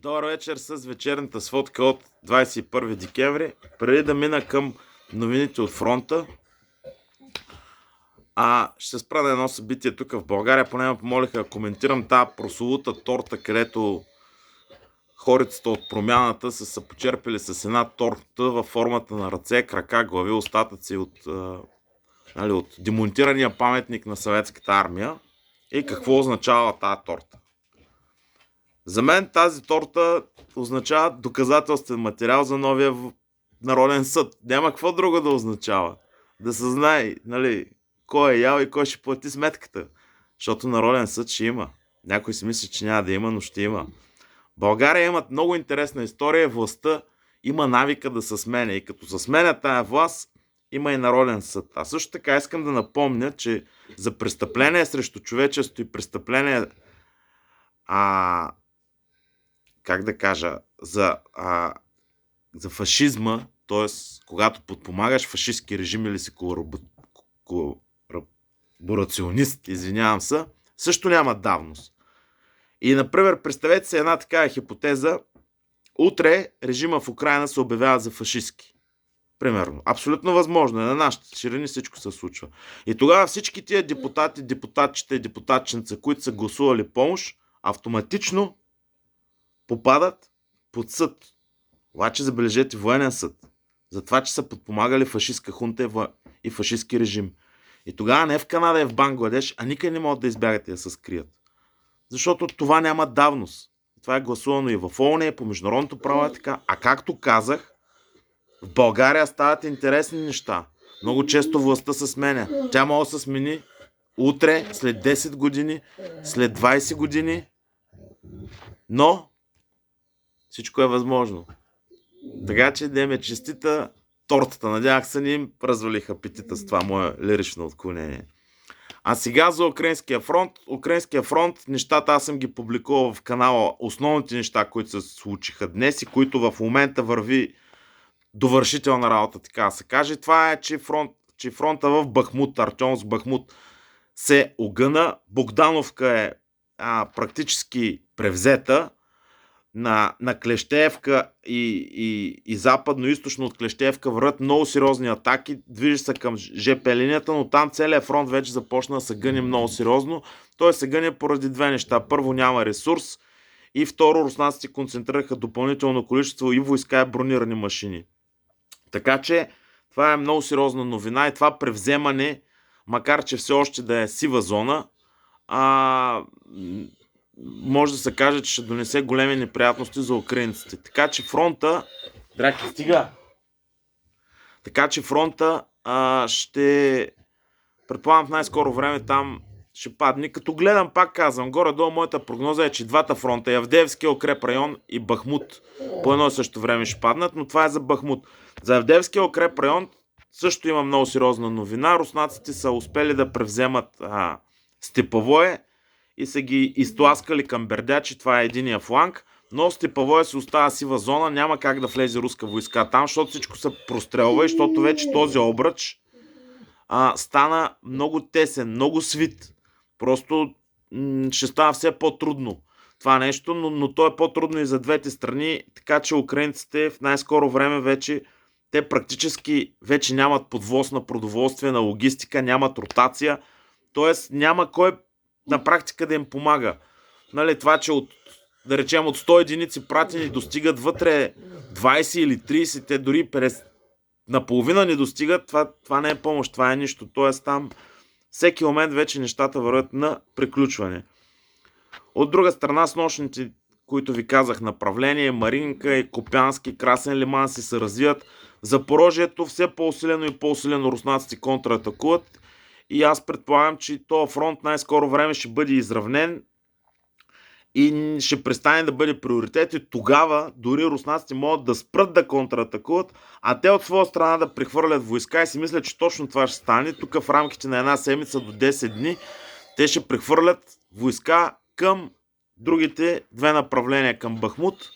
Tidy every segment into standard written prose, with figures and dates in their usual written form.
Добър вечер с вечерната сводка от 21 декември. Преди да мина към новините от фронта, ще се спра на едно събитие тук в България. Поне ме помолиха да коментирам тази прословута торта, където хорицата от промяната са се почерпили с една торта във формата на ръце, крака, глави, остатъци от демонтирания паметник на Съветската армия. И какво означава тази торта? За мен тази торта означава доказателствен материал за новия Народен съд. Няма какво друго да означава. Да се знае, кой е ял и кой ще плати сметката. Защото Народен съд ще има. Някой си мисли, че няма да има, но ще има. България имат много интересна история. Властта има навика да се сменя. И като се сменя тая власт, има и Народен съд. А също така искам да напомня, че за престъпление срещу човечеството и престъпление за фашизма, т.е. когато подпомагаш фашистски режим или си колаборационист, извинявам се, също няма давност. И, например, представете се една такава хипотеза. Утре режима в Украйна се обявява за фашистски. Примерно. Абсолютно възможно е. На нашите ширини всичко се случва. И тогава всички тия депутати, депутатчета и депутатченца, които са гласували помощ, автоматично попадат под съд. Обаче забележете, военен съд. За това, че са подпомагали фашистска хунта и фашистски режим. И тогава не в Канада и в Бангладеш, а никъде не могат да избягат и да се скрият. Защото това няма давност. Това е гласувано и в ООН, и по международното право е така. А както казах, в България стават интересни неща. Много често властта се сменя. Тя може да се смени утре, след 10 години, след 20 години. Но всичко е възможно. Така че да ме честита тортата. Надявах се не им развалих апетита с това мое лирично отклонение. А сега за Украинския фронт. Украинския фронт, нещата аз съм ги публикувал в канала. Основните неща, които се случиха днес и които в момента върви довършителна работа, така да се каже. Това е, че фронта в Бахмут, Артемовск Бахмут се огъна. Богдановка е практически превзета. На Клещеевка и западно-източно от Клещеевка върват много сериозни атаки, движи се към ЖП линията, но там целият фронт вече започна да се гъни много сериозно. Той се гъни поради две неща. Първо, няма ресурс и второ, руснаците концентрираха допълнително количество и войска и бронирани машини. Така че това е много сериозна новина и това превземане, макар че все още да е сива зона, може да се каже, че ще донесе големи неприятности за украинците. Така че фронта... Драки, стига! Така че фронта ще... Предполагам в най-скоро време там ще падне. Като гледам, пак казвам, горе-долу моята прогноза е, че двата фронта, Авдеевския укреп район и Бахмут, по едно и също време ще паднат, но това е за Бахмут. За Авдеевския укреп район също има много сериозна новина. Руснаците са успели да превземат Степовое и са ги изтласкали към Бердячи, това е единия фланг, но Степовое се остава сива зона, няма как да влезе руска войска там, защото всичко се прострелва и защото вече този обръч стана много тесен, много свит. Просто ще става все по-трудно това нещо, но то е по-трудно и за двете страни, така че украинците в най-скоро време вече те практически вече нямат подвоз на продоволствие, на логистика, нямат ротация, т.е. няма кой на практика да им помага. Това, че да речем от 100 единици пратени достигат вътре 20 или 30, те дори 50, наполовина не достигат, това не е помощ, това е нищо. Тоест там всеки момент вече нещата върват на приключване. От друга страна, с нощните, които ви казах, направление, Маринка и Копянски, Красен Лиман си се развиват. В Запорожието все по-усилено и по-усилено руснаците контратакуват. И аз предполагам, че този фронт най-скоро време ще бъде изравнен и ще престане да бъде приоритет и тогава дори руснаците могат да спрат да контратакуват, а те от своя страна да прехвърлят войска и си мислят, че точно това ще стане. Тук в рамките на една седмица до 10 дни те ще прехвърлят войска към другите две направления, към Бахмут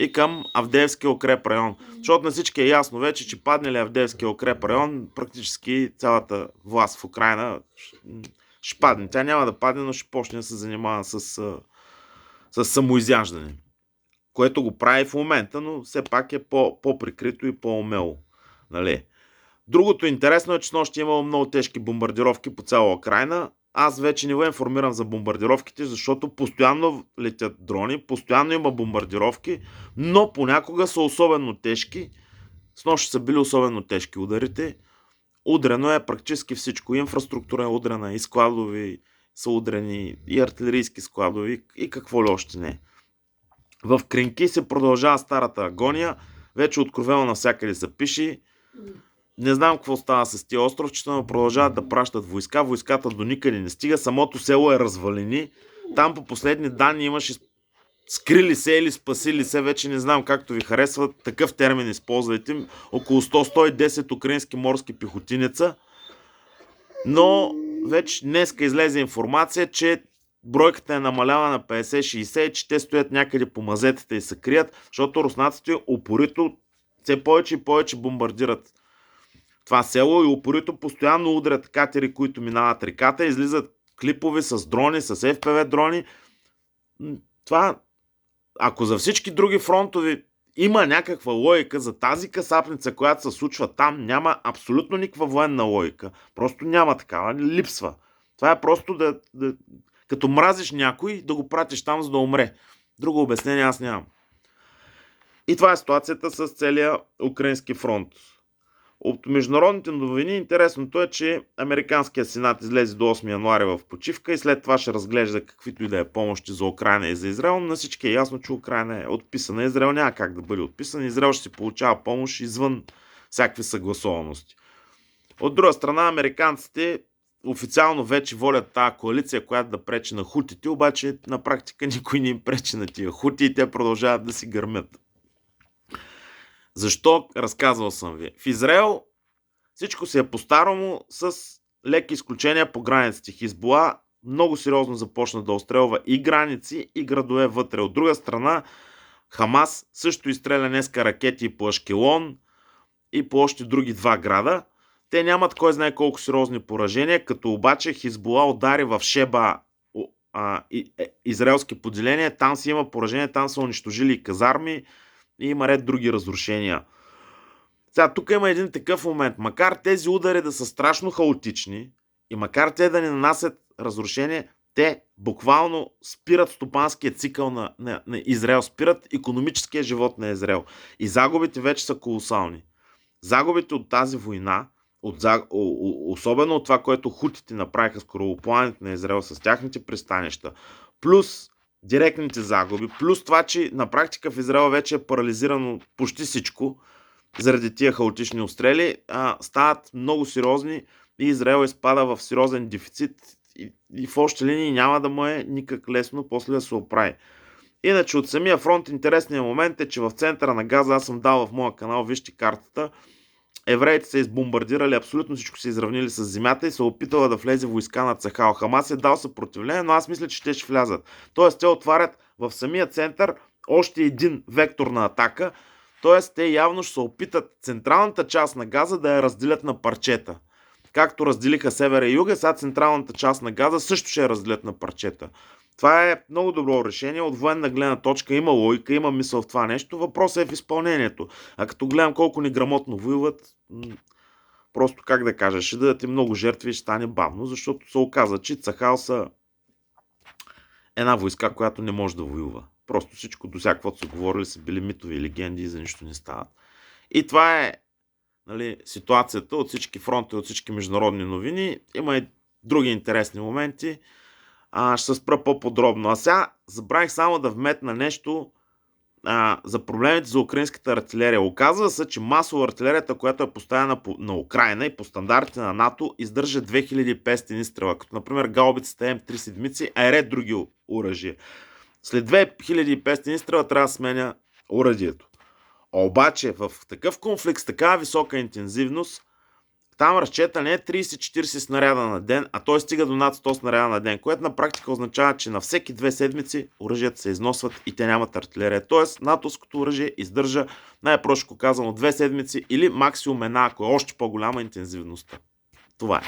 и към Авдеевския укреп район. Защото на всички е ясно вече, че падне ли Авдеевския укреп район, практически цялата власт в Украйна ще падне. Тя няма да падне, но ще почне да се занимава с самоизяждане. което го прави в момента, но все пак е по-прикрито и по-умело. Нали? Другото интересно е, че снощи е имало много тежки бомбардировки по цяла Украйна. Аз вече не го информирам за бомбардировките, защото постоянно летят дрони, постоянно има бомбардировки, но понякога са особено тежки. Снощи са били особено тежки ударите. Удрено е практически всичко. Инфраструктура е удрена, и складови са удрени, и артилерийски складови, и какво ли още не. В Кринки се продължава старата агония. Вече откровено навсякъде се пише. Не знам какво става с тия островчета, но продължават да пращат войска. Войската до никъде не стига. Самото село е развалени. Там по последни данни имаше скрили се или спасили се. Вече не знам както ви харесва. Такъв термин използвайте. Около 100-110 украински морски пехотинеца. Но вече днеска излезе информация, че бройката е намалява на 50-60 и че те стоят някъде по мазетата и се крият, защото руснаците упорито все повече и повече бомбардират това село и упорито постоянно удрят катери, които минават реката, излизат клипове с дрони, с FPV дрони. Това, ако за всички други фронтови има някаква логика, за тази касапница, която се случва там, няма абсолютно никаква военна логика. Просто няма такава, липсва. Това е просто като мразиш някой, да го пратиш там, за да умре. Друго обяснение аз нямам. И това е ситуацията с целия украински фронт. От международните новини интересното е, че Американският сенат излезе до 8 януари в почивка и след това ще разглежда каквито и да е помощи за Украйна и за Израел. На всички е ясно, че Украйна е отписана. Израел няма как да бъде отписан. Израел ще си получава помощ извън всякакви съгласуваности. От друга страна, американците официално вече волят тази коалиция, която да пречи на хутите, обаче на практика никой не им пречи на тия хути и те продължават да си гърмят. Защо? Разказвал съм ви. В Израел всичко се е по-старому с леки изключения по границите. Хизбула много сериозно започна да отстрелва и граници, и градове вътре. От друга страна, Хамас също изстреля днеска ракети по Ашкелон и по още други два града. Те нямат кой знае колко сериозни поражения, като обаче Хизбула удари в Шеба израелски поделения. Там си има поражения, там са унищожили и казарми и има ред други разрушения. Сега, тук има един такъв момент. Макар тези удари да са страшно хаотични и макар те да не нанасят разрушение, те буквално спират стопанския цикъл на Израел, спират икономическия живот на Израел. И загубите вече са колосални. Загубите от тази война, особено от това, което хутите направиха с корабоплаването на Израел с тяхните пристанища, плюс директните загуби, плюс това, че на практика в Израел вече е парализирано почти всичко заради тия хаотични обстрели, стават много сериозни и Израел изпада в сериозен дефицит и в общи линии няма да му е никак лесно после да се оправи. Иначе от самия фронт интересният момент е, че в центъра на Газа, аз съм дал в моя канал, вижте картата, евреите са избомбардирали, абсолютно всичко са изравнили с земята и са опитала да влезе войска на Цахал. Хамас е дал съпротивление, но аз мисля, че те ще влязат. Тоест, те отварят в самия център още един вектор на атака. Тоест, те явно ще се опитат централната част на Газа да я разделят на парчета. Както разделиха севера и юга, сега централната част на Газа също ще я разделят на парчета. Това е много добро решение. От военна гледна точка има логика, има мисъл в това нещо. Въпросът е в изпълнението. А като гледам колко неграмотно воюват, просто как да кажа, ще дадат и много жертви и ще стане бавно, защото се оказа, че Цахал са една войска, която не може да воюва. Просто всичко до всякаквото са говорили, са били митови и легенди и за нищо не стават. И това е, нали, ситуацията от всички фронти, от всички международни новини. Има и други интересни моменти. Ще се спра по-подробно. А сега забравих само да вметна нещо за проблемите за украинската артилерия. Оказва се, че масово артилерията, която е поставена на Украйна и по стандартите на НАТО, издържа 2500 изстрела, като например гаубицата М3 седмици, а и ред други оръжия. След 2500 изстрела трябва да сменя оръдието. Обаче в такъв конфликт с такава висока интензивност, там разчета не е 30-40 снаряда на ден, а той стига до над 100 снаряда на ден, което на практика означава, че на всеки 2 седмици оръжията се износват и те нямат артилерия. Тоест, натовското оръжие издържа, най-просто казано, 2 седмици или максимум една, ако е още по-голяма интензивността. Това е.